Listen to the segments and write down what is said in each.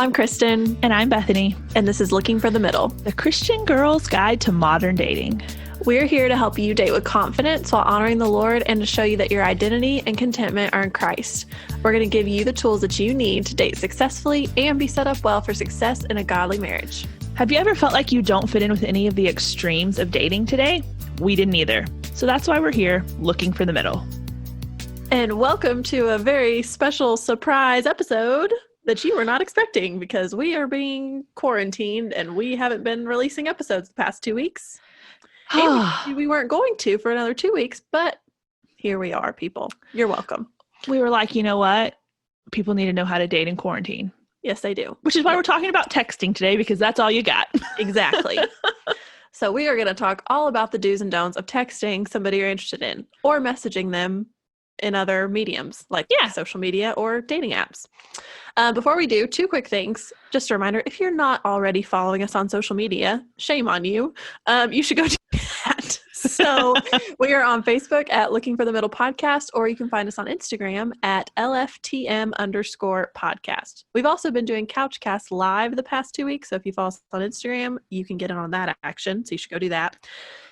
I'm Kristen. And I'm Bethany. And this is Looking for the Middle, the Christian girl's guide to modern dating. We're here to help you date with confidence while honoring the Lord and to show you that your identity and contentment are in Christ. We're going to give you the tools that you need to date successfully and be set up well for success in a godly marriage. Have you ever felt like you don't fit in with any of the extremes of dating today? We didn't either. So that's why we're here, looking for the middle. And welcome to a very special surprise episode that you were not expecting because we are being quarantined and we haven't been releasing episodes the past 2 weeks. And we weren't going to for another 2 weeks, but here we are, people. You're welcome. We were like, you know what? People need to know how to date in quarantine. Yes, they do. Which is why we're talking about texting today, because that's all you got. Exactly. So we are going to talk all about the do's and don'ts of texting somebody you're interested in or messaging them in other mediums like social media or dating apps. Before we do, 2 quick things. Just a reminder, if you're not already following us on social media, shame on you. You should go do that. So we are on Facebook at Looking for the Middle Podcast, or you can find us on Instagram at LFTM_podcast. We've also been doing Couchcast live the past 2 weeks. So if you follow us on Instagram, you can get in on that action. So you should go do that.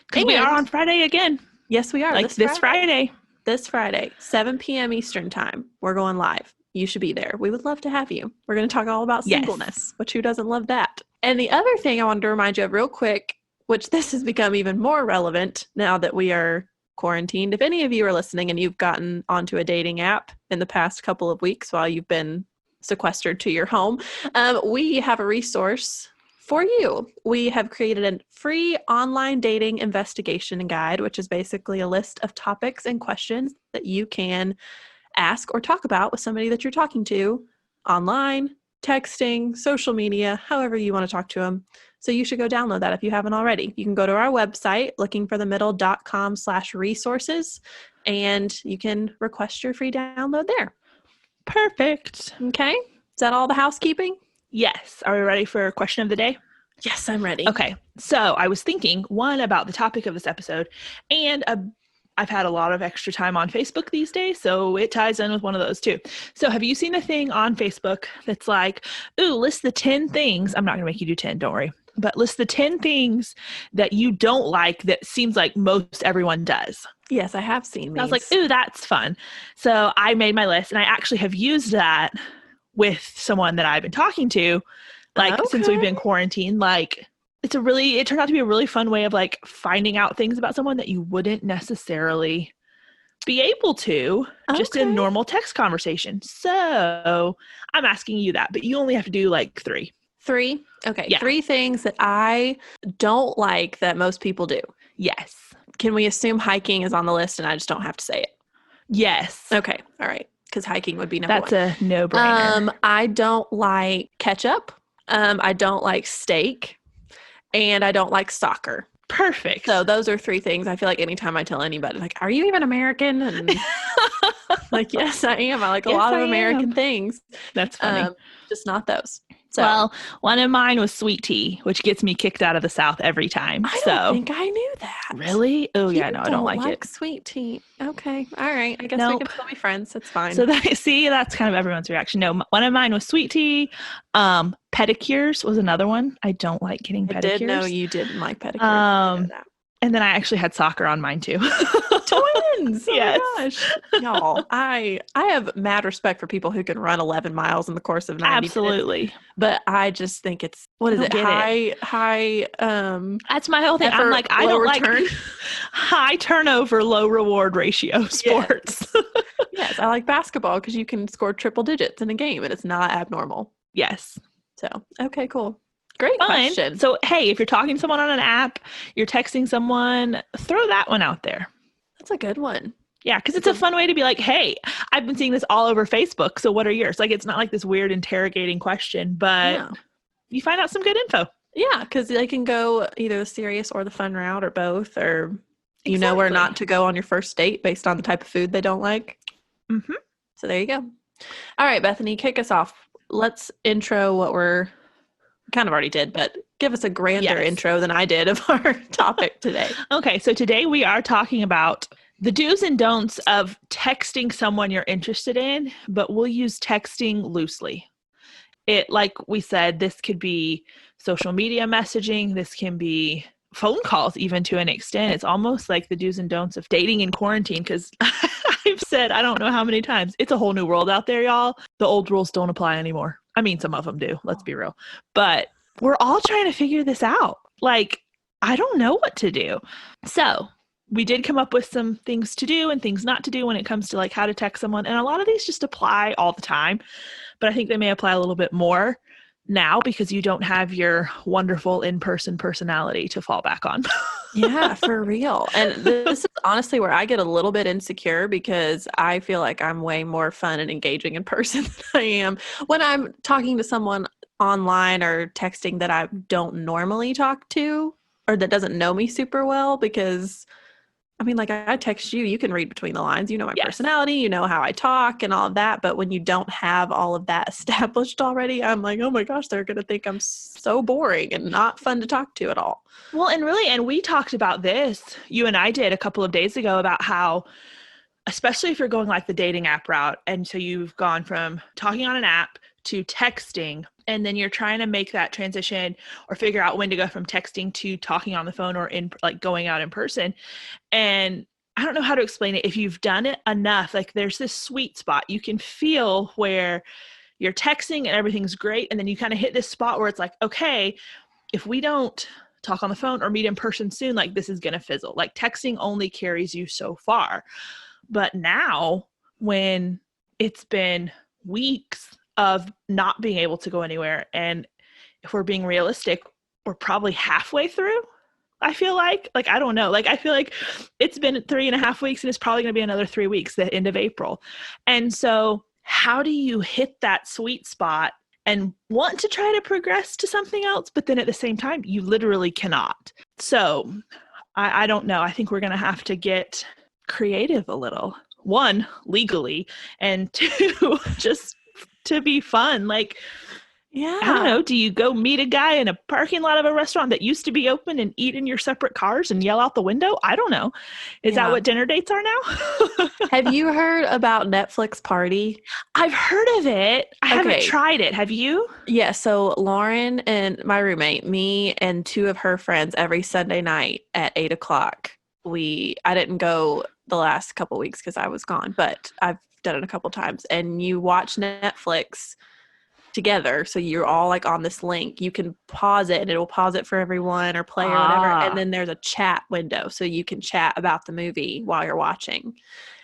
Because we are on Friday again. Yes, we are. Like this Friday. This Friday, 7 p.m. Eastern time, we're going live. You should be there. We would love to have you. We're going to talk all about singleness, which who doesn't love that? And the other thing I wanted to remind you of real quick, which this has become even more relevant now that we are quarantined. If any of you are listening and you've gotten onto a dating app in the past couple of weeks while you've been sequestered to your home, we have a resource for you. We have created a free online dating investigation guide, which is basically a list of topics and questions that you can ask or talk about with somebody that you're talking to online, texting, social media, however you want to talk to them. So you should go download that if you haven't already. You can go to our website, lookingforthemiddle.com/resources, and you can request your free download there. Perfect. Okay. Is that all the housekeeping? Yes. Are we ready for a question of the day? Yes, I'm ready. Okay. So I was thinking, one, about the topic of this episode, and I've had a lot of extra time on Facebook these days, so it ties in with one of those too. So have you seen the thing on Facebook that's like, ooh, list the 10 things. I'm not going to make you do 10, don't worry. But list the 10 things that you don't like that seems like most everyone does. Yes, I have seen these. I was like, ooh, that's fun. So I made my list, and I actually have used that with someone that I've been talking to, since we've been quarantined. Like, it turned out to be a really fun way of like finding out things about someone that you wouldn't necessarily be able to just in normal text conversation. So I'm asking you that, but you only have to do like 3. 3? Okay. Yeah. 3 things that I don't like that most people do. Yes. Can we assume hiking is on the list and I just don't have to say it? Yes. Okay. All right. Because hiking would be number 1. That's a no-brainer. I don't like ketchup. I don't like steak. And I don't like soccer. Perfect. So those are 3 things. I feel like anytime I tell anybody, like, are you even American? And like, yes, I am. I like a lot of American things. That's funny. Just not those. So, well, one of mine was sweet tea, which gets me kicked out of the South every time. I don't think I knew that. Really? Oh, yeah, no, I don't like it. Sweet tea. Okay. All right. I guess we can still be friends. It's fine. So that's kind of everyone's reaction. No, one of mine was sweet tea. Pedicures was another one. I don't like getting pedicures. I did know you didn't like pedicures. And then I actually had soccer on mine too. Twins! Oh yes. My gosh. Y'all, I have mad respect for people who can run 11 miles in the course of 90 Absolutely. minutes. But I just think it's, what is it? High, that's my whole thing. Effort, I'm like, I don't return. like high turnover, low reward ratio sports. Yes, yes, I like basketball because you can score triple digits in a game and it's not abnormal. Yes. So, okay, cool. Great Fun. Question. So, hey, if you're talking to someone on an app, you're texting someone, throw that one out there. That's a good one. Yeah, because it's a fun way to be like, hey, I've been seeing this all over Facebook, so what are yours? Like, it's not like this weird interrogating question, but you find out some good info. Yeah, because they can go either the serious or the fun route or both, or you know where not to go on your first date based on the type of food they don't like. Mm-hmm. So there you go. All right, Bethany, kick us off. Let's intro what we're kind of already did, but give us a grander intro than I did of our topic today. Okay, so today we are talking about the do's and don'ts of texting someone you're interested in, but we'll use texting loosely. it, like we said, this could be social media messaging. This can be phone calls, even to an extent. It's almost like the do's and don'ts of dating in quarantine, because I've said, I don't know how many times, it's a whole new world out there, y'all. The old rules don't apply anymore. I mean, some of them do, let's be real. But we're all trying to figure this out. Like, I don't know what to do. So we did come up with some things to do and things not to do when it comes to like how to text someone. And a lot of these just apply all the time, but I think they may apply a little bit more now because you don't have your wonderful in-person personality to fall back on. Yeah, for real. And this is honestly where I get a little bit insecure because I feel like I'm way more fun and engaging in person than I am when I'm talking to someone online or texting that I don't normally talk to or that doesn't know me super well. Because I mean, like I text you, you can read between the lines, you know my personality, you know how I talk and all of that. But when you don't have all of that established already, I'm like, oh my gosh, they're going to think I'm so boring and not fun to talk to at all. Well, and we talked about this, you and I did a couple of days ago, about how, especially if you're going like the dating app route, and so you've gone from talking on an app to texting, and then you're trying to make that transition or figure out when to go from texting to talking on the phone or in like going out in person. And I don't know how to explain it. If you've done it enough, like there's this sweet spot you can feel where you're texting and everything's great. And then you kind of hit this spot where it's like, okay, if we don't talk on the phone or meet in person soon, like this is going to fizzle. Like texting only carries you so far. But now when it's been weeks of not being able to go anywhere, and if we're being realistic, we're probably halfway through, I feel like I don't know, like I feel like it's been 3.5 weeks and it's probably going to be another 3 weeks, the end of April. And so how do you hit that sweet spot and want to try to progress to something else, but then at the same time you literally cannot? So I don't know. I think we're going to have to get creative a little. One, legally, and two, just to be fun. Like, yeah, I don't know. Do you go meet a guy in a parking lot of a restaurant that used to be open and eat in your separate cars and yell out the window? I don't know. Is that what dinner dates are now? Have you heard about Netflix Party? I've heard of it. I haven't tried it. Have you? Yeah. So Lauren and my roommate, me and 2 of her friends, every Sunday night at 8:00, I didn't go the last couple weeks because I was gone, but I've done it a couple times, and you watch Netflix together. So you're all like on this link, you can pause it and it will pause it for everyone or play or whatever. And then there's a chat window. So you can chat about the movie while you're watching.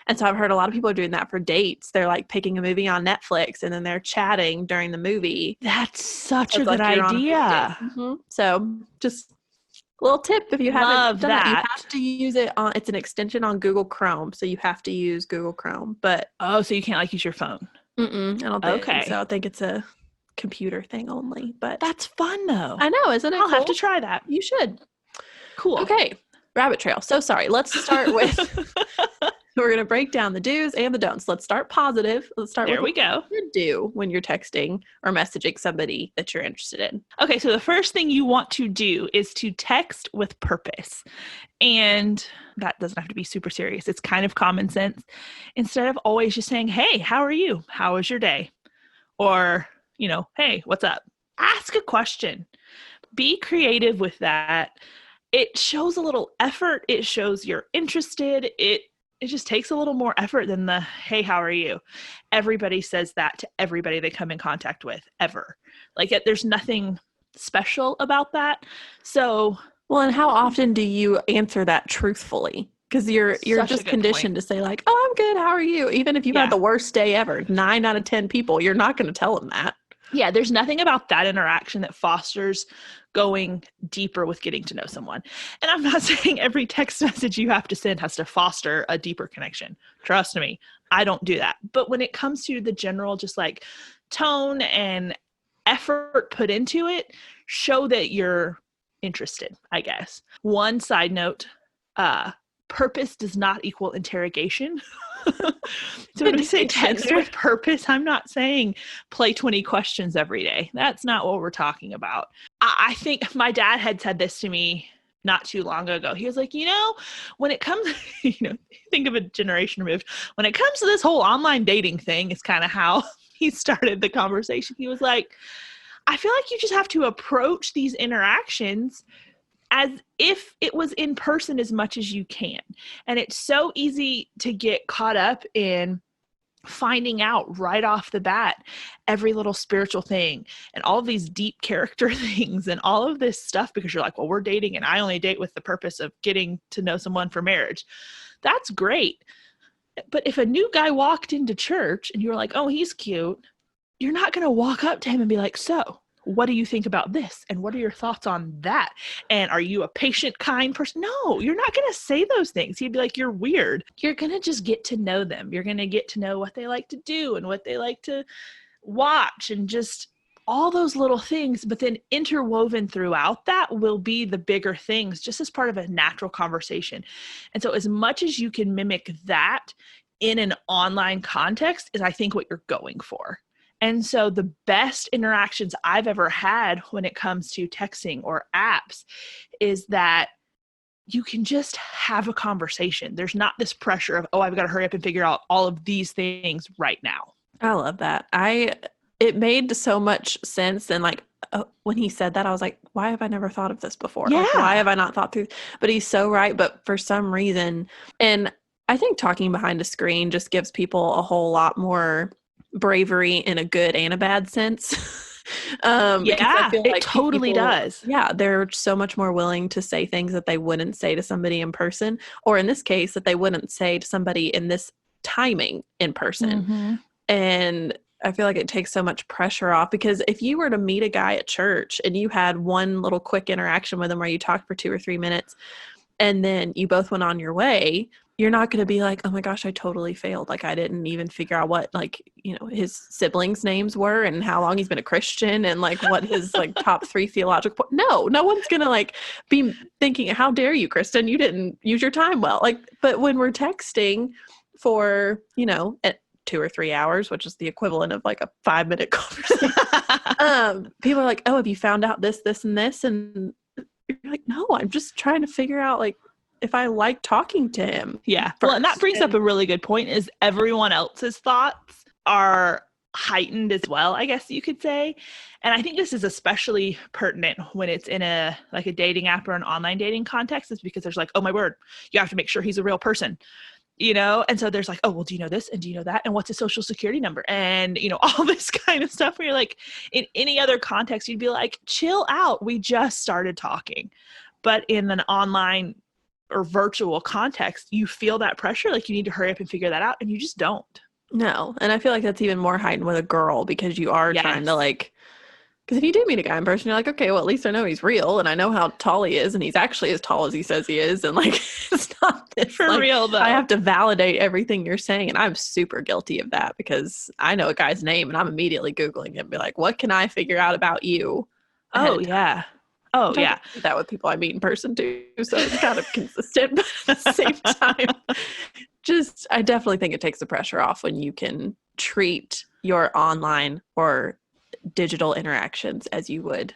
And so I've heard a lot of people are doing that for dates. They're like picking a movie on Netflix and then they're chatting during the movie. That's such a good idea. So just a little tip if you haven't done that. You have to use it on, it's an extension on Google Chrome. So you have to use Google Chrome, but. Oh, so you can't like use your phone. I don't think so. I think it's a computer thing only, but. That's fun though. I know, isn't it I'll cool? have to try that. You should. Cool. Okay. Rabbit trail. So sorry. Let's start with, we're going to break down the do's and the don'ts. Let's start positive. Let's start with what you do when you're texting or messaging somebody that you're interested in. Okay. So the first thing you want to do is to text with purpose. And that doesn't have to be super serious. It's kind of common sense. Instead of always just saying, hey, how are you? How was your day? Or, hey, what's up? Ask a question. Be creative with that. It shows a little effort. It shows you're interested. It just takes a little more effort than the, hey, how are you? Everybody says that to everybody they come in contact with ever. Like there's nothing special about that. So, well, and how often do you answer that truthfully? Because you're just conditioned to say like, oh, I'm good. How are you? Even if you've had the worst day ever, 9 out of 10 people, you're not going to tell them that. Yeah, there's nothing about that interaction that fosters going deeper with getting to know someone. And I'm not saying every text message you have to send has to foster a deeper connection. Trust me, I don't do that. But when it comes to the general just like tone and effort put into it, show that you're interested, I guess. One side note, purpose does not equal interrogation. So when we say text with purpose, I'm not saying play 20 questions every day. That's not what we're talking about. I think my dad had said this to me not too long ago. He was like, when it comes, think of a generation removed. When it comes to this whole online dating thing, is kind of how he started the conversation. He was like, I feel like you just have to approach these interactions as if it was in person as much as you can. And it's so easy to get caught up in finding out right off the bat every little spiritual thing and all of these deep character things and all of this stuff, because you're like, well, we're dating and I only date with the purpose of getting to know someone for marriage. That's great. But if a new guy walked into church and you were like, oh, he's cute, you're not going to walk up to him and be like, so what do you think about this? And what are your thoughts on that? And are you a patient, kind person? No, you're not going to say those things. He'd be like, you're weird. You're going to just get to know them. You're going to get to know what they like to do and what they like to watch and just all those little things. But then interwoven throughout that will be the bigger things, just as part of a natural conversation. And so as much as you can mimic that in an online context is, I think, what you're going for. And so the best interactions I've ever had when it comes to texting or apps is that you can just have a conversation. There's not this pressure of, oh, I've got to hurry up and figure out all of these things right now. I love that. It made so much sense. And like when he said that, I was like, why have I never thought of this before? Yeah. Like, why have I not thought through? But he's so right. But for some reason, and I think talking behind a screen just gives people a whole lot more bravery in a good and a bad sense. It totally does. Yeah, they're so much more willing to say things that they wouldn't say to somebody in person, or in this case, that they wouldn't say to somebody in this timing in person. Mm-hmm. And I feel like it takes so much pressure off, because if you were to meet a guy at church and you had one little quick interaction with him where you talked for 2 or 3 minutes and then you both went on your way, you're not going to be like, oh my gosh, I totally failed. Like, I didn't even figure out what, like, you know, his siblings' names were and how long he's been a Christian and like what his like top 3 theological. No one's going to like be thinking, how dare you, Kristen? You didn't use your time well. Like, but when we're texting for, you know, at 2 or 3 hours, which is the equivalent of like a 5-minute conversation, people are like, oh, have you found out this, and this? And you're like, no, I'm just trying to figure out like if I like talking to him. Yeah. Well, and that brings up a really good point, is everyone else's thoughts are heightened as well, I guess you could say. And I think this is especially pertinent when it's in a dating app or an online dating context, is because there's like, oh my word, you have to make sure he's a real person, you know? And so there's like, oh, well, do you know this? And do you know that? And what's his social security number? And, you know, all this kind of stuff where you're like, in any other context, you'd be like, chill out. We just started talking. But in an online or virtual context, you feel that pressure, like you need to hurry up and figure that out, and you just don't. No. And I feel like that's even more heightened with a girl, because you are trying to like, because if you do meet a guy in person, you're like, okay, well, at least I know he's real and I know how tall he is, and he's actually as tall as he says he is. And like, it's not this, for like, real though. I have to validate everything you're saying. And I'm super guilty of that, because I know a guy's name and I'm immediately Googling it and be like, what can I figure out about you? Oh yeah. Oh, yeah. I do that with people I meet in person too, so it's kind of consistent, but at the same time, I definitely think it takes the pressure off when you can treat your online or digital interactions as you would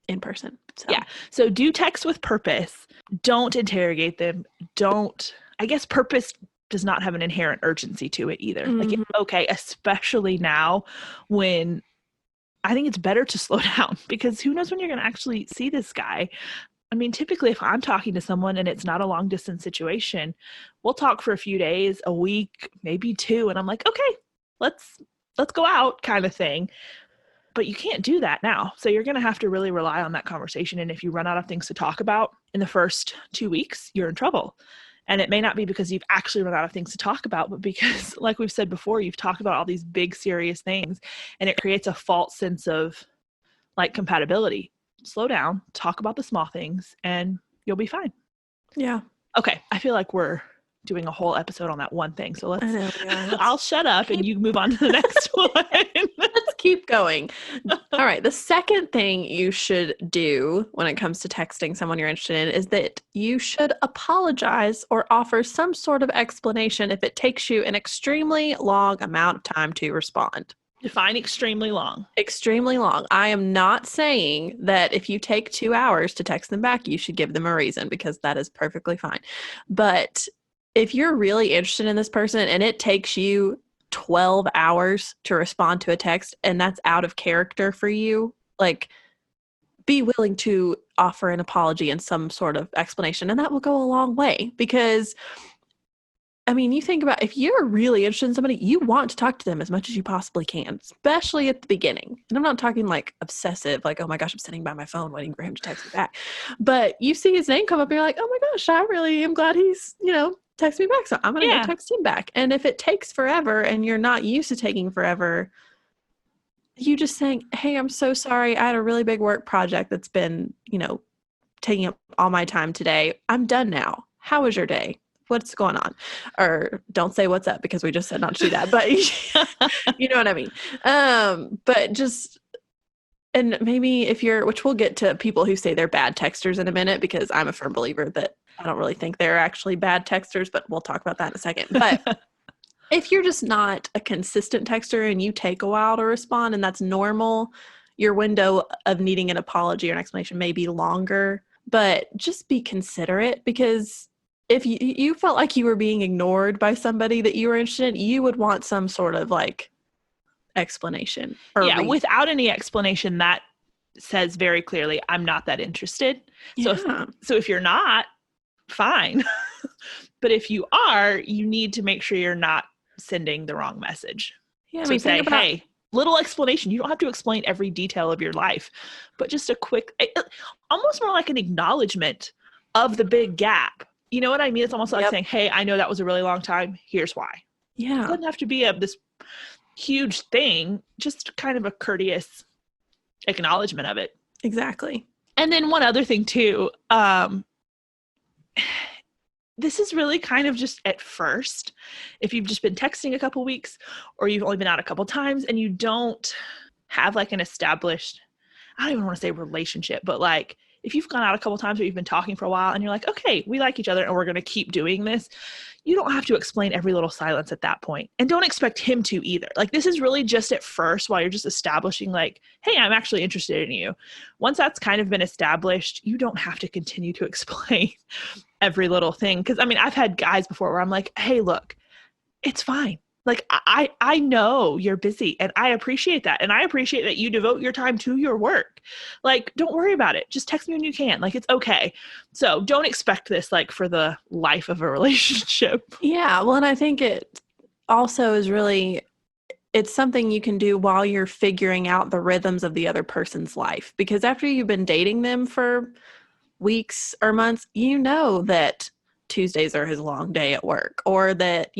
in person. So. Yeah. So do text with purpose. Don't interrogate them. I guess purpose does not have an inherent urgency to it either. Mm-hmm. Like, it's okay, especially now when I think it's better to slow down, because who knows when you're going to actually see this guy. I mean, typically if I'm talking to someone and it's not a long distance situation, we'll talk for a few days, a week, maybe 2. And I'm like, okay, let's go out kind of thing. But you can't do that now. So you're going to have to really rely on that conversation. And if you run out of things to talk about in the first 2 weeks, you're in trouble. And it may not be because you've actually run out of things to talk about, but because, like we've said before, you've talked about all these big, serious things, and it creates a false sense of like compatibility. Slow down, talk about the small things, and you'll be fine. Yeah. Okay. I feel like we're doing a whole episode on that one thing. So I'll shut up and you move on to the next one. Let's keep going. All right. The second thing you should do when it comes to texting someone you're interested in is that you should apologize or offer some sort of explanation if it takes you an extremely long amount of time to respond. Define extremely long. Extremely long. I am not saying that if you take 2 hours to text them back, you should give them a reason, because that is perfectly fine. But if you're really interested in this person and it takes you 12 hours to respond to a text and that's out of character for you, like, be willing to offer an apology and some sort of explanation, and that will go a long way. Because I mean, you think about, if you're really interested in somebody, you want to talk to them as much as you possibly can, especially at the beginning. And I'm not talking like obsessive, like, oh my gosh, I'm sitting by my phone waiting for him to text me back. But you see his name come up and you're like, oh my gosh, I really am glad he's, text me back. So I'm going to go text him back. And if it takes forever and you're not used to taking forever, you just saying, hey, I'm so sorry. I had a really big work project that's been, taking up all my time today. I'm done now. How was your day? What's going on? Or don't say what's up, because we just said not to do that, but you know what I mean? But just, and maybe if you're, which we'll get to people who say they're bad texters in a minute, because I'm a firm believer that I don't really think they're actually bad texters, but we'll talk about that in a second. But if you're just not a consistent texter and you take a while to respond, and that's normal, your window of needing an apology or an explanation may be longer, but just be considerate, because if you felt like you were being ignored by somebody that you were interested in, you would want some sort of like explanation. Without any explanation, that says very clearly, I'm not that interested. Yeah. So if you're not, fine. But if you are, you need to make sure you're not sending the wrong message. Yeah. So say, hey, little explanation. You don't have to explain every detail of your life, but just a quick, almost more like an acknowledgement of the big gap. You know what I mean? It's almost like saying, hey, I know that was a really long time. Here's why. Yeah. It doesn't have to be this huge thing, just kind of a courteous acknowledgement of it. Exactly. And then one other thing too, this is really kind of just at first, if you've just been texting a couple weeks or you've only been out a couple times and you don't have like an established, I don't even want to say relationship, but like if you've gone out a couple times or you've been talking for a while and you're like, okay, we like each other and we're going to keep doing this, you don't have to explain every little silence at that point. And don't expect him to either. Like, this is really just at first while you're just establishing like, hey, I'm actually interested in you. Once that's kind of been established, you don't have to continue to explain every little thing. Because I mean, I've had guys before where I'm like, hey, look, it's fine. Like, I know you're busy and I appreciate that. And I appreciate that you devote your time to your work. Like, don't worry about it. Just text me when you can. Like, it's okay. So don't expect this like for the life of a relationship. Yeah. Well, and I think it also is really, it's something you can do while you're figuring out the rhythms of the other person's life. Because after you've been dating them for weeks or months, you know that Tuesdays are his long day at work, or that,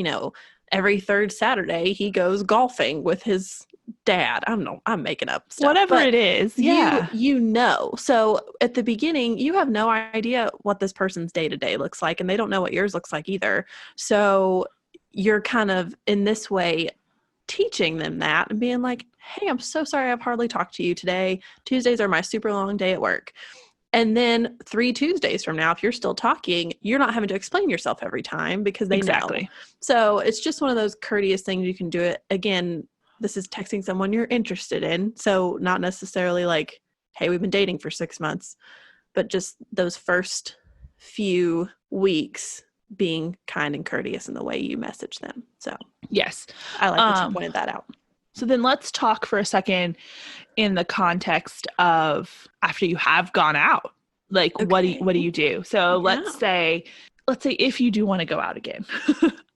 every third Saturday he goes golfing with his dad. I don't know. I'm making up stuff. Whatever it is. Yeah. You know. So at the beginning, you have no idea what this person's day-to-day looks like, and they don't know what yours looks like either. So you're kind of in this way teaching them that and being like, hey, I'm so sorry I've hardly talked to you today. Tuesdays are my super long day at work. And then 3 Tuesdays from now, if you're still talking, you're not having to explain yourself every time because they know. So it's just one of those courteous things you can do it. Again, this is texting someone you're interested in. So not necessarily like, hey, we've been dating for 6 months, but just those first few weeks being kind and courteous in the way you message them. So yes, I like that you pointed that out. So then let's talk for a second in the context of after you have gone out, like, okay, what do you do? So let's say if you do want to go out again,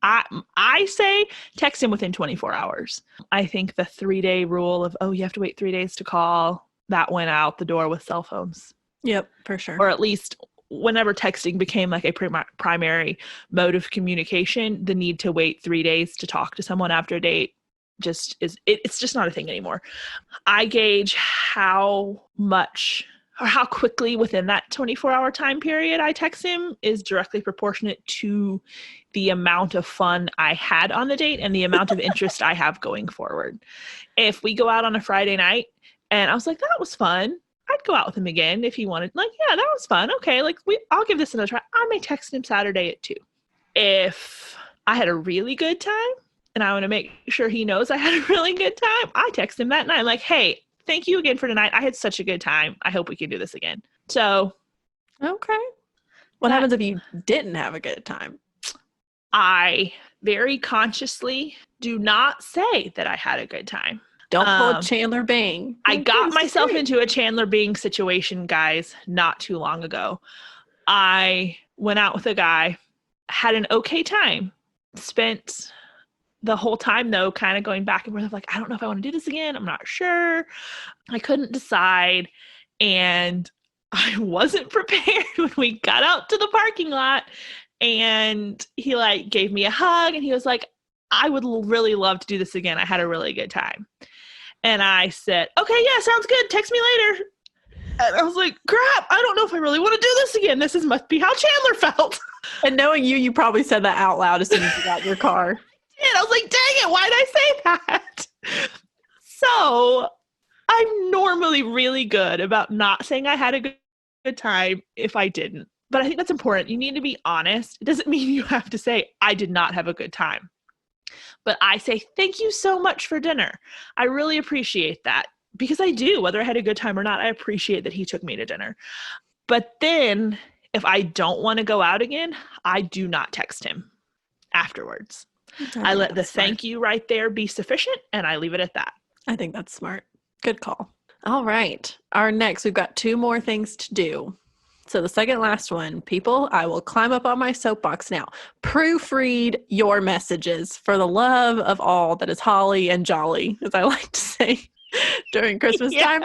I say text him within 24 hours. I think the 3-day rule of, you have to wait 3 days to call, that went out the door with cell phones. Yep, for sure. Or at least whenever texting became like a primary mode of communication, the need to wait 3 days to talk to someone after a date it's just not a thing anymore. I gauge how much or how quickly within that 24-hour time period I text him is directly proportionate to the amount of fun I had on the date and the amount of interest I have going forward. If we go out on a Friday night and I was like, that was fun, I'd go out with him again if he wanted. Like, yeah, that was fun. Okay, like I'll give this another try. I may text him Saturday at 2. If I had a really good time and I want to make sure he knows I had a really good time, I text him that night. I'm like, hey, thank you again for tonight. I had such a good time. I hope we can do this again. So. Okay. What happens if you didn't have a good time? I very consciously do not say that I had a good time. Don't pull a Chandler Bing. I got myself into a Chandler Bing situation, guys, not too long ago. I went out with a guy, had an okay time, spent the whole time, though, kind of going back and forth of like, I don't know if I want to do this again. I'm not sure. I couldn't decide. And I wasn't prepared when we got out to the parking lot. And he like gave me a hug and he was like, I would really love to do this again. I had a really good time. And I said, okay, yeah, sounds good. Text me later. And I was like, crap, I don't know if I really want to do this again. This must be how Chandler felt. And knowing you, you probably said that out loud as soon as you got in your car. And I was like, dang it, why'd I say that? So I'm normally really good about not saying I had a good time if I didn't. But I think that's important. You need to be honest. It doesn't mean you have to say, I did not have a good time. But I say, thank you so much for dinner. I really appreciate that. Because I do, whether I had a good time or not, I appreciate that he took me to dinner. But then if I don't want to go out again, I do not text him afterwards. I let the thank you right there be sufficient, and I leave it at that. I think that's smart. Good call. All right. We've got 2 more things to do. So the second last one, people, I will climb up on my soapbox now. Proofread your messages for the love of all that is holly and jolly, as I like to say during Christmas time.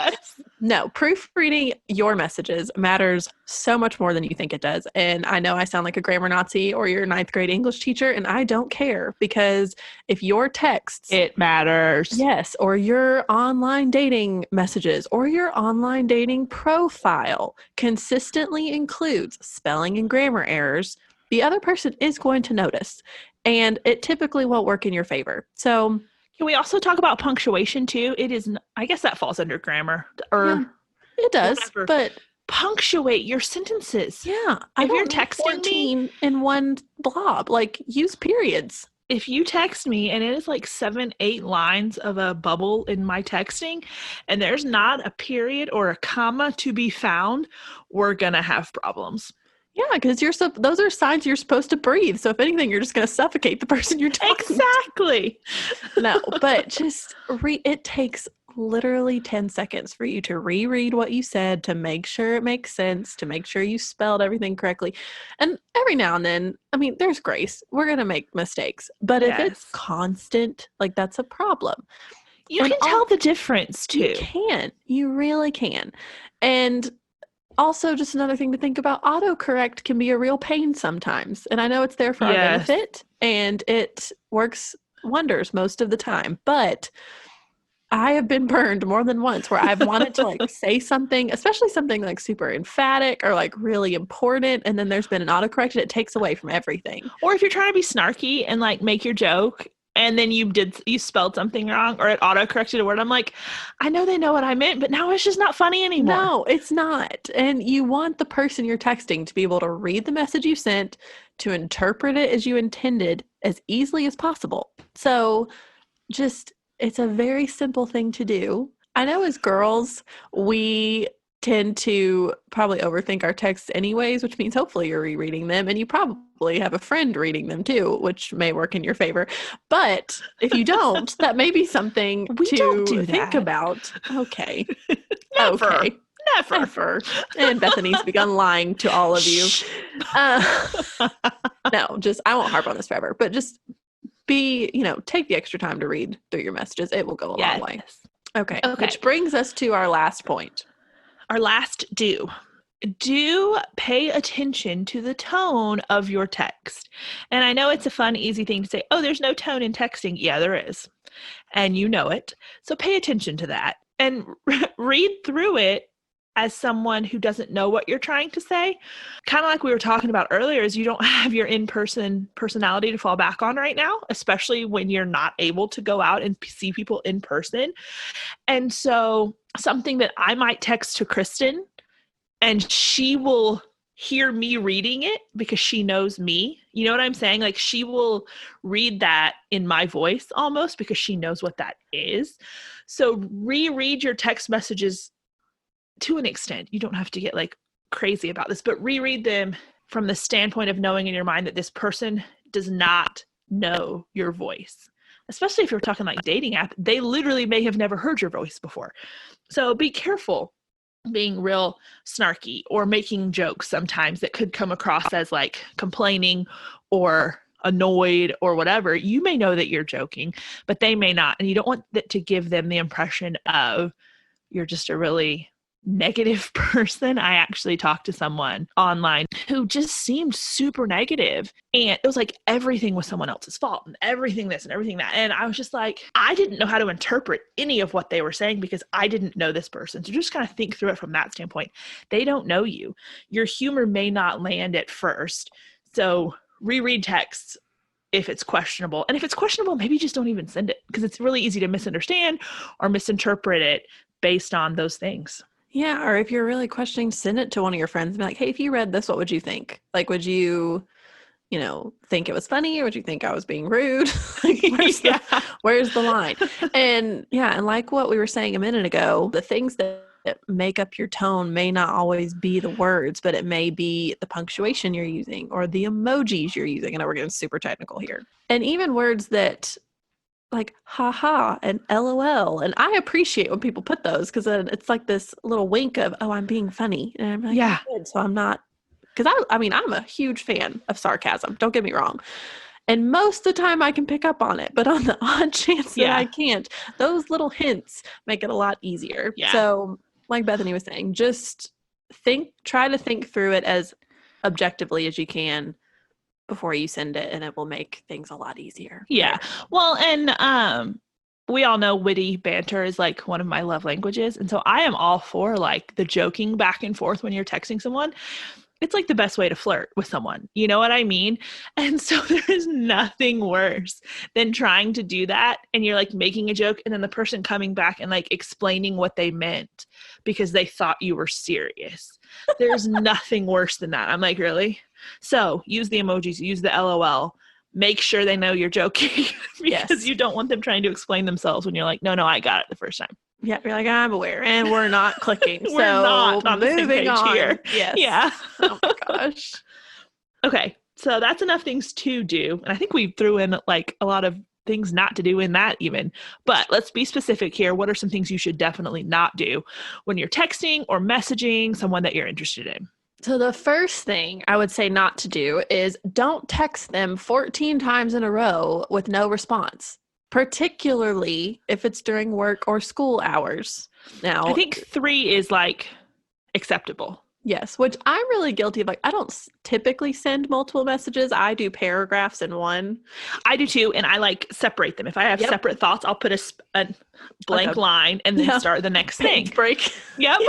No, proofreading your messages matters so much more than you think it does. And I know I sound like a grammar Nazi or your 9th grade English teacher, and I don't care, because if your texts... It matters. Yes, or your online dating messages or your online dating profile consistently includes spelling and grammar errors, the other person is going to notice, and it typically won't work in your favor. So... Can we also talk about punctuation too? It is, I guess that falls under grammar, or yeah, it does, whatever. But punctuate your sentences. Yeah. If you're texting me in one blob, like use periods. If you text me and it is like 7-8 lines of a bubble in my texting and there's not a period or a comma to be found, we're going to have problems. Yeah, because those are signs you're supposed to breathe. So if anything, you're just going to suffocate the person you're talking Exactly. to. No, but just it takes literally 10 seconds for you to reread what you said, to make sure it makes sense, to make sure you spelled everything correctly. And every now and then, I mean, there's grace. We're going to make mistakes. But if it's constant, like that's a problem. You can tell the difference too. You can. You really can. And also, just another thing to think about, autocorrect can be a real pain sometimes. And I know it's there for our benefit, and it works wonders most of the time. But I have been burned more than once where I've wanted to like say something, especially something like super emphatic or like really important, and then there's been an autocorrect and it takes away from everything. Or if you're trying to be snarky and like make your joke, and then you spelled something wrong, or it auto-corrected a word. I'm like, I know they know what I meant, but now it's just not funny anymore. No, it's not. And you want the person you're texting to be able to read the message you sent, to interpret it as you intended as easily as possible. So it's a very simple thing to do. I know as girls, we tend to probably overthink our texts anyways, which means hopefully you're rereading them, and you probably have a friend reading them too, which may work in your favor. But if you don't, that may be something to think about. Okay. Never. Okay. Never. And Bethany's begun lying to all of you. No, I won't harp on this forever, but just take the extra time to read through your messages. It will go a long way. Okay. Which brings us to our last point. Our last do pay attention to the tone of your text. And I know it's a fun, easy thing to say, oh, there's no tone in texting. Yeah, there is. And you know it. So pay attention to that and read through it as someone who doesn't know what you're trying to say. Kind of like we were talking about earlier, is you don't have your in-person personality to fall back on right now, especially when you're not able to go out and see people in person. And so something that I might text to Kristen and she will hear me reading it because she knows me. You know what I'm saying? Like she will read that in my voice almost because she knows what that is. So reread your text messages to an extent. You don't have to get like crazy about this, but reread them from the standpoint of knowing in your mind that this person does not know your voice. Especially if you're talking like dating app, they literally may have never heard your voice before. So be careful being real snarky or making jokes sometimes that could come across as like complaining or annoyed or whatever. You may know that you're joking, but they may not. And you don't want that to give them the impression of you're just a really negative person. I actually talked to someone online who just seemed super negative, and it was like everything was someone else's fault and everything this and everything that. And I was just like, I didn't know how to interpret any of what they were saying because I didn't know this person. So just kind of think through it from that standpoint. They don't know you. Your humor may not land at first. So reread texts if it's questionable. And if it's questionable, maybe just don't even send it, because it's really easy to misunderstand or misinterpret it based on those things. Yeah, or if you're really questioning, send it to one of your friends and be like, hey, if you read this, what would you think? Like, would you, think it was funny, or would you think I was being rude? Like, where's the line? And and like what we were saying a minute ago, the things that make up your tone may not always be the words, but it may be the punctuation you're using or the emojis you're using. I know we're getting super technical here. And even words that like haha and LOL. And I appreciate when people put those, because it's like this little wink of, oh, I'm being funny. And I'm like, yeah. Good. So I'm not, because I'm a huge fan of sarcasm. Don't get me wrong. And most of the time I can pick up on it, but on the odd chance that I can't, those little hints make it a lot easier. Yeah. So like Bethany was saying, just try to think through it as objectively as you can before you send it, and it will make things a lot easier. Yeah. Well, and we all know witty banter is like one of my love languages. And so I am all for like the joking back and forth when you're texting someone. It's like the best way to flirt with someone. You know what I mean? And so there is nothing worse than trying to do that and you're like making a joke and then the person coming back and like explaining what they meant because they thought you were serious. There's nothing worse than that. I'm like, really? So use the emojis, use the LOL, make sure they know you're joking because you don't want them trying to explain themselves when you're like, no, I got it the first time. Yeah, you're like, I'm aware, and we're not clicking. We're not on the same page here. Yes. Yeah. Oh my gosh. Okay, so that's enough things to do. And I think we threw in like a lot of things not to do in that even. But let's be specific here. What are some things you should definitely not do when you're texting or messaging someone that you're interested in? So the first thing I would say not to do is don't text them 14 times in a row with no response, particularly if it's during work or school hours. Now, I think 3 is like acceptable. Yes, which I'm really guilty of. Like, I don't typically send multiple messages. I do paragraphs in one. I do too, and I like separate them. If I have separate thoughts, I'll put a blank line and then start the next thing. Break. Yep.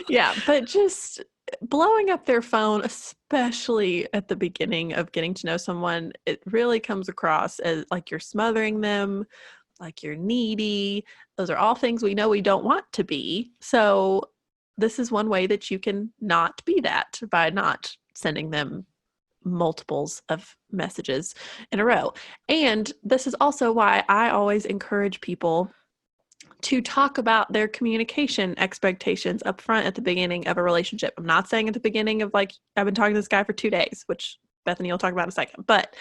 Yeah, but just blowing up their phone, especially at the beginning of getting to know someone, it really comes across as like you're smothering them, like you're needy. Those are all things we know we don't want to be. So this is one way that you can not be that, by not sending them multiples of messages in a row. And this is also why I always encourage people to talk about their communication expectations up front at the beginning of a relationship. I'm not saying at the beginning of like, I've been talking to this guy for 2 days, which Bethany will talk about in a second, but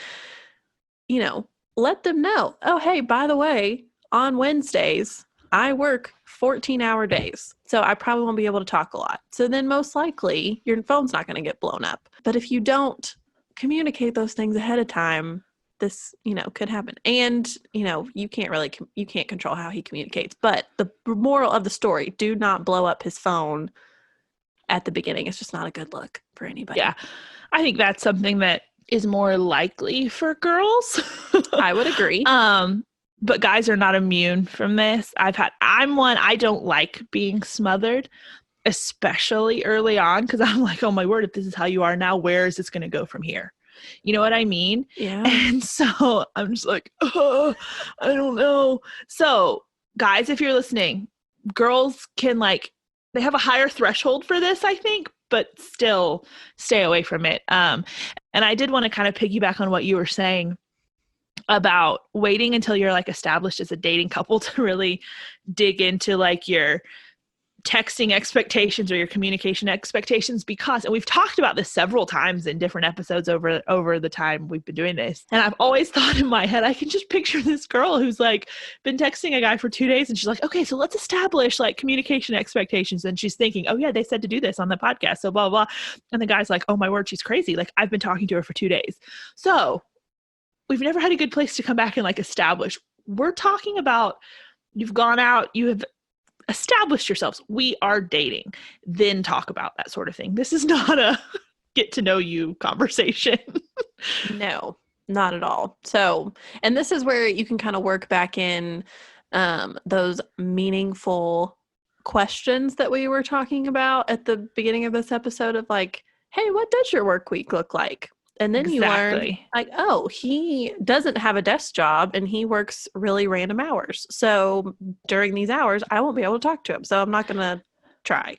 let them know, oh, hey, by the way, on Wednesdays, I work 14-hour days, so I probably won't be able to talk a lot. So then most likely your phone's not going to get blown up. But if you don't communicate those things ahead of time, this, could happen. And, you can't control how he communicates. But the moral of the story, do not blow up his phone at the beginning. It's just not a good look for anybody. Yeah. I think that's something that is more likely for girls. I would agree. But guys are not immune from this. I don't like being smothered, especially early on, because I'm like, oh my word, if this is how you are now, where is this going to go from here? You know what I mean? Yeah. And so I'm just like, oh, I don't know. So guys, if you're listening, girls can they have a higher threshold for this, I think, but still stay away from it. And I did want to kind of piggyback on what you were saying about waiting until you're established as a dating couple to really dig into your texting expectations or your communication expectations, because, and we've talked about this several times in different episodes over the time we've been doing this. And I've always thought in my head, I can just picture this girl who's like been texting a guy for 2 days and she's like, okay, so let's establish like communication expectations. And she's thinking, oh yeah, they said to do this on the podcast. So blah, blah. And the guy's like, oh my word, she's crazy. Like I've been talking to her for 2 days. So we've never had a good place to come back and like establish. We're talking about, you've gone out, you have established yourselves, we are dating, then talk about that sort of thing. This is not a get to know you conversation. No, not at all. So, and this is where you can kind of work back in those meaningful questions that we were talking about at the beginning of this episode of like, hey, what does your work week look like? And then you learn like, oh, he doesn't have a desk job and he works really random hours. So during these hours, I won't be able to talk to him. So I'm not going to try.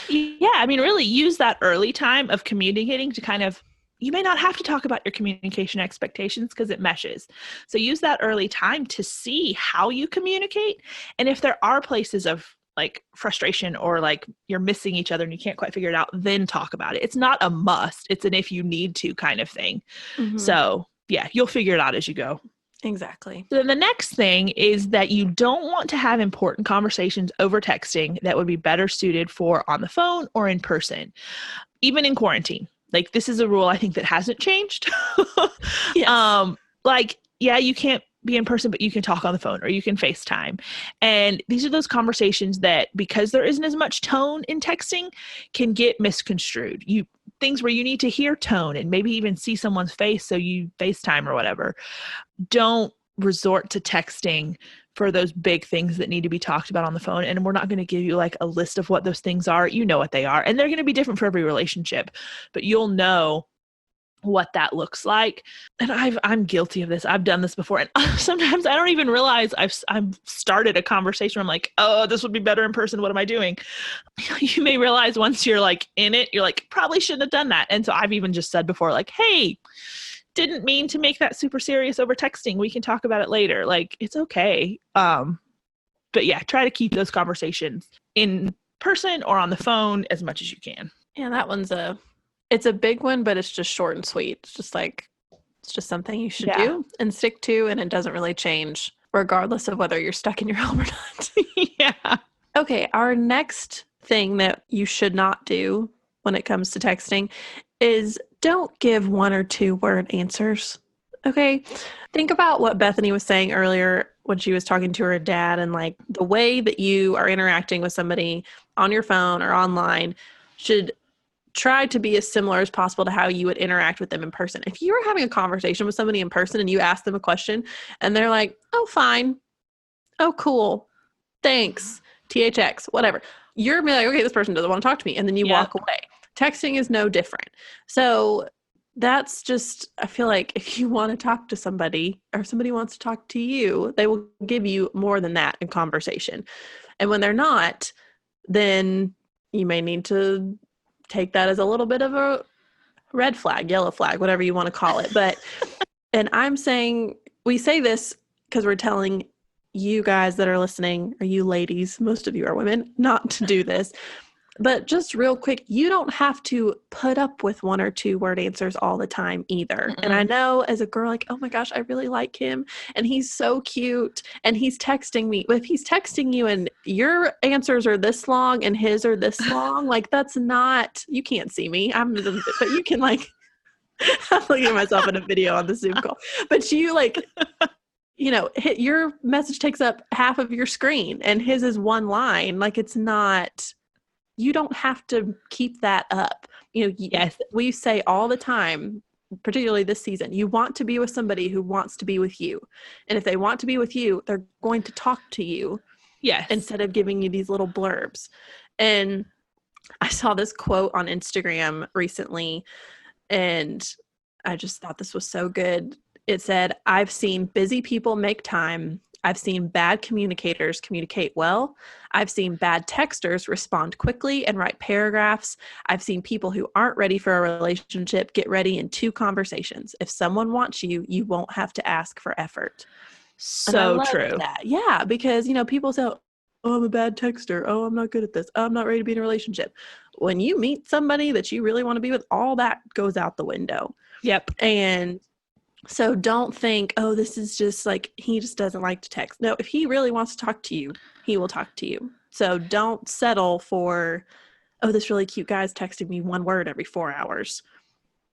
Yeah. I mean, really use that early time of communicating to kind of, you may not have to talk about your communication expectations because it meshes. So use that early time to see how you communicate. And if there are places of like frustration or like you're missing each other and you can't quite figure it out, then talk about it. It's not a must. It's an if you need to kind of thing. Mm-hmm. So yeah, you'll figure it out as you go. Exactly. So then the next thing is that you don't want to have important conversations over texting that would be better suited for on the phone or in person, even in quarantine. Like this is a rule I think that hasn't changed. Yes. Like, yeah, you can't be in person, but you can talk on the phone or you can FaceTime. And these are those conversations that, because there isn't as much tone in texting, can get misconstrued. Things where you need to hear tone and maybe even see someone's face, so you FaceTime or whatever. Don't resort to texting for those big things that need to be talked about on the phone. And we're not going to give you like a list of what those things are. You know what they are. And they're going to be different for every relationship, but you'll know what that looks like. And I'm guilty of this. I've done this before. And sometimes I don't even realize I've started a conversation where I'm like, oh, this would be better in person. What am I doing? You may realize once you're like in it, you're like, probably shouldn't have done that. And so I've even just said before, like, hey, didn't mean to make that super serious over texting. We can talk about it later. Like, it's okay. But yeah, try to keep those conversations in person or on the phone as much as you can. Yeah, that one's it's a big one, but it's just short and sweet. It's just like, it's just something you should do and stick to, and it doesn't really change regardless of whether you're stuck in your home or not. Yeah. Okay, our next thing that you should not do when it comes to texting is don't give 1 or 2 word answers. Okay, think about what Bethany was saying earlier when she was talking to her dad, and like the way that you are interacting with somebody on your phone or online should try to be as similar as possible to how you would interact with them in person. If you were having a conversation with somebody in person and you ask them a question and they're like, oh, fine. Oh, cool. Thanks. THX, whatever. You're like, okay, this person doesn't want to talk to me. And then you walk away. Texting is no different. So that's just, I feel like if you want to talk to somebody or somebody wants to talk to you, they will give you more than that in conversation. And when they're not, then you may need to take that as a little bit of a red flag, yellow flag, whatever you want to call it. But, and I'm saying, we say this because we're telling you guys that are listening, or you ladies, most of you are women, not to do this. But just real quick, you don't have to put up with 1 or 2 word answers all the time either. Mm-mm. And I know as a girl, like, oh my gosh, I really like him and he's so cute and he's texting me. But if he's texting you and your answers are this long and his are this long, like that's not, you can't see me. But you can like, I'm looking at myself in a video on the Zoom call. But you like, you know, your message takes up half of your screen and his is 1 line. Like it's not... You don't have to keep that up. You know, yes, we say all the time, particularly this season, you want to be with somebody who wants to be with you. And if they want to be with you, they're going to talk to you. Yes. Instead of giving you these little blurbs. And I saw this quote on Instagram recently, and I just thought this was so good. It said, I've seen busy people make time. I've seen bad communicators communicate well. I've seen bad texters respond quickly and write paragraphs. I've seen people who aren't ready for a relationship get ready in 2 conversations. If someone wants you, you won't have to ask for effort. So true. That. Yeah, because, you know, people say, oh, I'm a bad texter. Oh, I'm not good at this. Oh, I'm not ready to be in a relationship. When you meet somebody that you really want to be with, all that goes out the window. Yep. And so don't think, oh, this is just like, he just doesn't like to text. No, if he really wants to talk to you, he will talk to you. So don't settle for, oh, this really cute guy's texting me one word every 4 hours.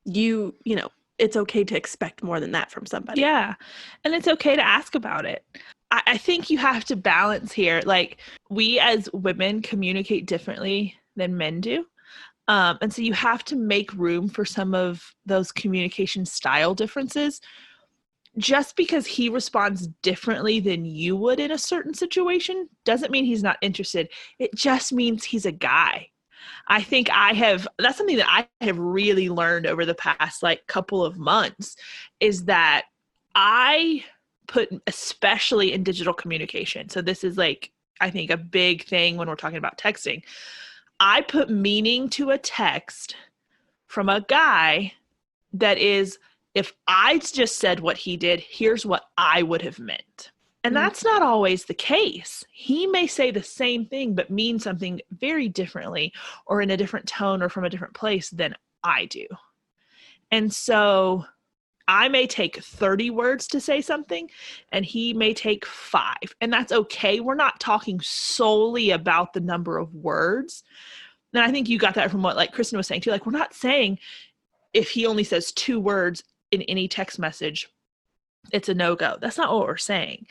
You know, it's okay to expect more than that from somebody. Yeah. And it's okay to ask about it. I think you have to balance here. Like, we as women communicate differently than men do. And so you have to make room for some of those communication style differences. Just because he responds differently than you would in a certain situation doesn't mean he's not interested. It just means he's a guy. I think that's something that I have really learned over the past like couple of months, is that I put, especially in digital communication. So this is like, I think, a big thing when we're talking about texting. I put meaning to a text from a guy that is, if I just said what he did, here's what I would have meant. And that's not always the case. He may say the same thing, but mean something very differently, or in a different tone, or from a different place than I do. And so I may take 30 words to say something, and he may take 5. And that's okay. We're not talking solely about the number of words. And I think you got that from what like Kristen was saying too. Like, we're not saying if he only says 2 words in any text message, it's a no-go. That's not what we're saying.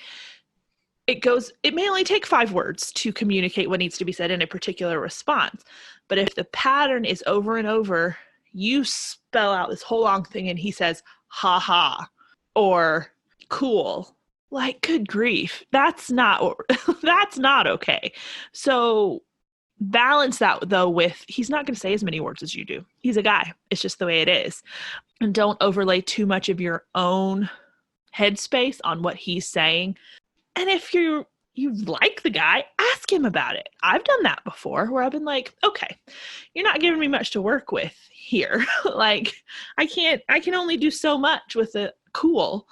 It may only take 5 words to communicate what needs to be said in a particular response. But if the pattern is over and over, you spell out this whole long thing and he says, ha ha, or cool, like, good grief. That's not okay. So balance that though with, he's not going to say as many words as you do. He's a guy. It's just the way it is. And don't overlay too much of your own headspace on what he's saying. And if you like the guy, ask him about it. I've done that before, where I've been like, okay, you're not giving me much to work with here. Like, I can only do so much with a cool,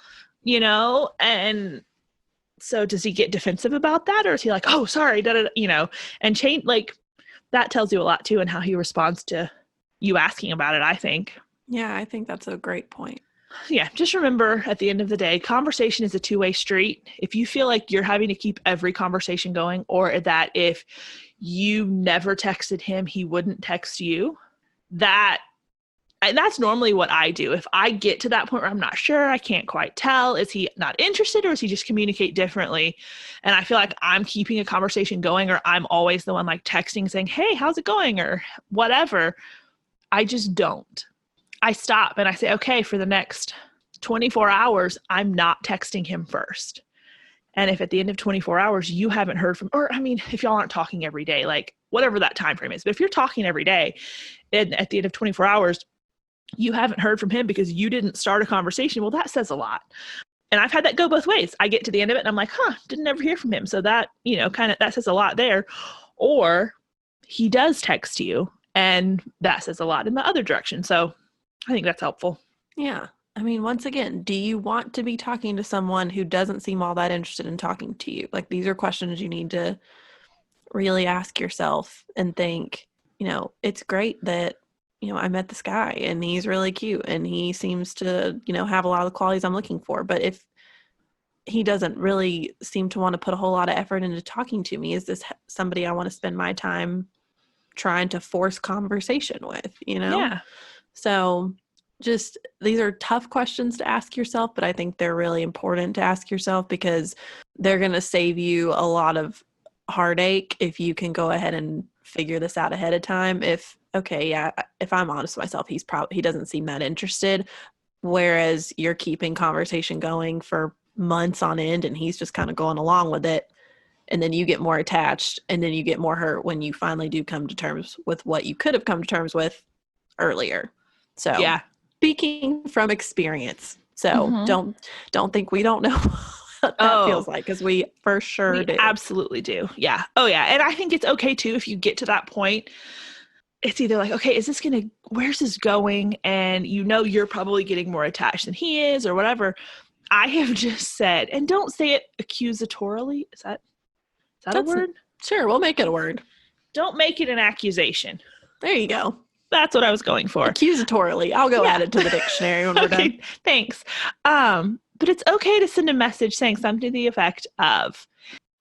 and so does he get defensive about that? Or is he like, oh, sorry, and change, like, that tells you a lot too, and how he responds to you asking about it, I think. Yeah, I think that's a great point. Yeah, just remember, at the end of the day, conversation is a two-way street. If you feel like you're having to keep every conversation going, or that if you never texted him, he wouldn't text you, and that's normally what I do. If I get to that point where I'm not sure, I can't quite tell, is he not interested, or is he just communicate differently? And I feel like I'm keeping a conversation going, or I'm always the one like texting saying, hey, how's it going? Or whatever. I just don't. I stop and I say, okay, for the next 24 hours, I'm not texting him first. And if at the end of 24 hours, you haven't heard from, or I mean, if y'all aren't talking every day, like whatever that time frame is, but if you're talking every day and at the end of 24 hours, you haven't heard from him because you didn't start a conversation, well, that says a lot. And I've had that go both ways. I get to the end of it and I'm like, didn't ever hear from him. So that, that says a lot there. Or he does text you and that says a lot in the other direction. So I think that's helpful. Yeah. I mean, once again, do you want to be talking to someone who doesn't seem all that interested in talking to you? Like, these are questions you need to really ask yourself and think, it's great that, I met this guy and he's really cute and he seems to, have a lot of the qualities I'm looking for. But if he doesn't really seem to want to put a whole lot of effort into talking to me, is this somebody I want to spend my time trying to force conversation with, Yeah. So just, these are tough questions to ask yourself, but I think they're really important to ask yourself because they're going to save you a lot of heartache if you can go ahead and figure this out ahead of time. If I'm honest with myself, he doesn't seem that interested, whereas you're keeping conversation going for months on end and he's just kind of going along with it. And then you get more attached and then you get more hurt when you finally do come to terms with what you could have come to terms with earlier. So yeah, speaking from experience. So don't think we don't know what that feels like, because we for sure do. Absolutely do. Yeah. Oh yeah. And I think it's okay too if you get to that point. It's either like, okay, where's this going? And you're probably getting more attached than he is or whatever. I have just said, and don't say it accusatorily. Is that a word? Sure, we'll make it a word. Don't make it an accusation. There you go. That's what I was going for. Accusatorily. I'll go add it to the dictionary when we're done. Thanks. But it's okay to send a message saying something to the effect of,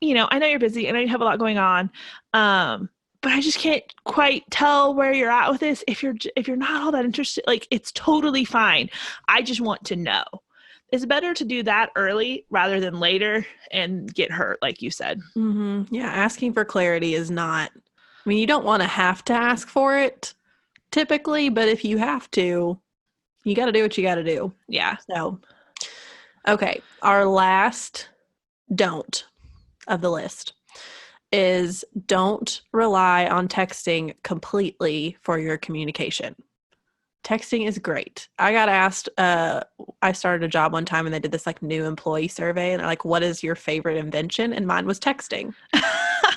I know you're busy. I know you have a lot going on. But I just can't quite tell where you're at with this. If you're not all that interested, like, it's totally fine. I just want to know. It's better to do that early rather than later and get hurt, like you said. Mm-hmm. Yeah, asking for clarity is not, you don't want to have to ask for it typically, but if you have to, you got to do what you got to do. Yeah. So, okay, our last don't of the list is don't rely on texting completely for your communication. Texting is great. I got asked, I started a job one time and they did this new employee survey and they're like, what is your favorite invention? And mine was texting.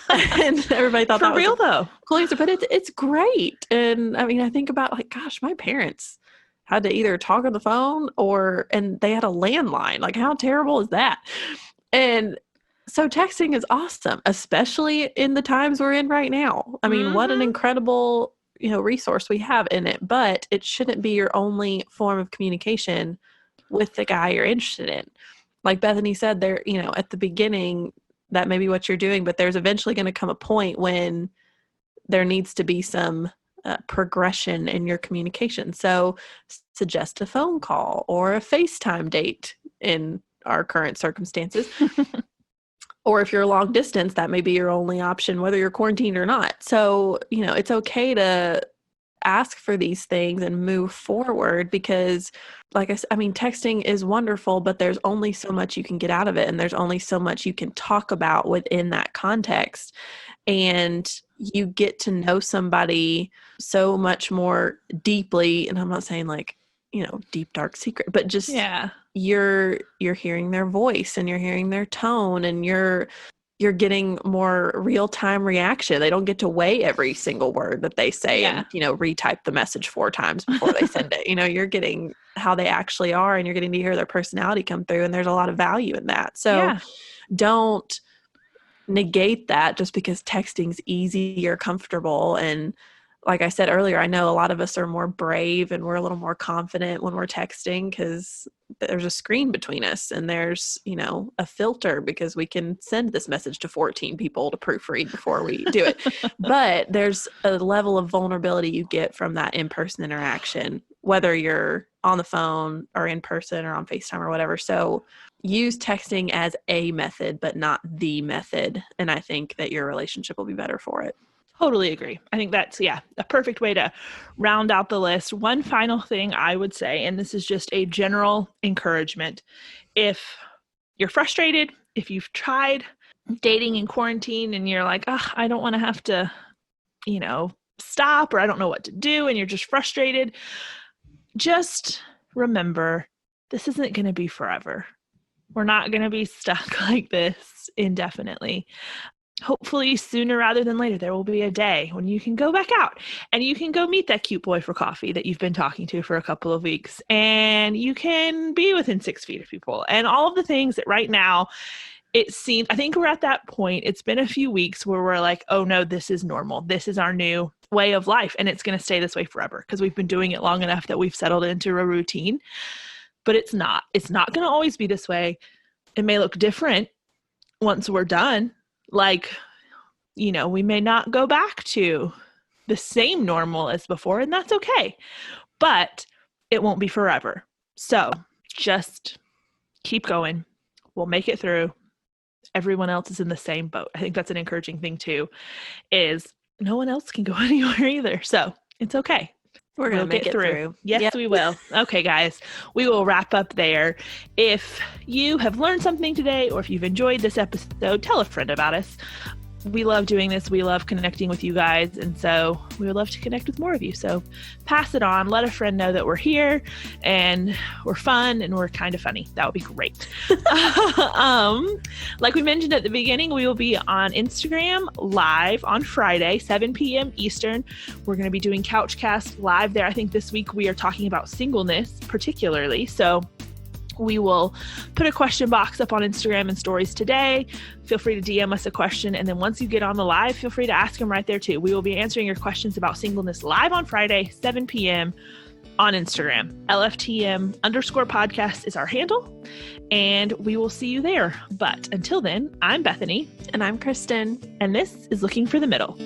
And everybody thought that was real though. Cool answer, but it's great. And I think about gosh, my parents had to either talk on the phone and they had a landline. How terrible is that? And so texting is awesome, especially in the times we're in right now. What an incredible, resource we have in it, but it shouldn't be your only form of communication with the guy you're interested in. Like Bethany said, there, at the beginning, that may be what you're doing, but there's eventually going to come a point when there needs to be some progression in your communication. So suggest a phone call or a FaceTime date in our current circumstances. Or if you're long distance, that may be your only option, whether you're quarantined or not. So, it's okay to ask for these things and move forward because, like I said, texting is wonderful, but there's only so much you can get out of it. And there's only so much you can talk about within that context. And you get to know somebody so much more deeply. And I'm not saying deep, dark secret, but just you're hearing their voice and you're hearing their tone and you're getting more real-time reaction. They don't get to weigh every single word that they say and, retype the message 4 times before they send it. You're getting how they actually are and you're getting to hear their personality come through. And there's a lot of value in that. So don't negate that just because texting's easy or comfortable. And like I said earlier, I know a lot of us are more brave and we're a little more confident when we're texting because there's a screen between us and there's, a filter because we can send this message to 14 people to proofread before we do it. But there's a level of vulnerability you get from that in-person interaction, whether you're on the phone or in person or on FaceTime or whatever. So use texting as a method, but not the method. And I think that your relationship will be better for it. Totally agree. I think that's, a perfect way to round out the list. One final thing I would say, and this is just a general encouragement. If you're frustrated, if you've tried dating in quarantine and you're like, I don't want to have to, stop, or I don't know what to do, and you're just frustrated, just remember, this isn't going to be forever. We're not going to be stuck like this indefinitely. Hopefully sooner rather than later, there will be a day when you can go back out and you can go meet that cute boy for coffee that you've been talking to for a couple of weeks, and you can be within 6 feet of people and all of the things that right now it seems, I think we're at that point. It's been a few weeks where we're like, oh no, this is normal. This is our new way of life. And it's going to stay this way forever because we've been doing it long enough that we've settled into a routine, but it's not going to always be this way. It may look different once we're done. We may not go back to the same normal as before, and that's okay, but it won't be forever. So just keep going. We'll make it through. Everyone else is in the same boat. I think that's an encouraging thing too, is no one else can go anywhere either. So it's okay. We're going to make it through. Yes, we will. Okay, guys, we will wrap up there. If you have learned something today, or if you've enjoyed this episode, tell a friend about us. We love doing this. We love connecting with you guys. And so we would love to connect with more of you. So pass it on. Let a friend know that we're here and we're fun and we're kind of funny. That would be great. Like we mentioned at the beginning, we will be on Instagram live on Friday, 7 p.m. Eastern. We're going to be doing Couchcast live there. I think this week we are talking about singleness particularly. So We will put a question box up on Instagram and stories today. Feel free to DM us a question. And then once you get on the live, feel free to ask them right there too. We will be answering your questions about singleness live on Friday, 7 p.m. on Instagram. LFTM_podcast is our handle. And we will see you there. But until then, I'm Bethany. And I'm Kristen. And this is Looking for the Middle.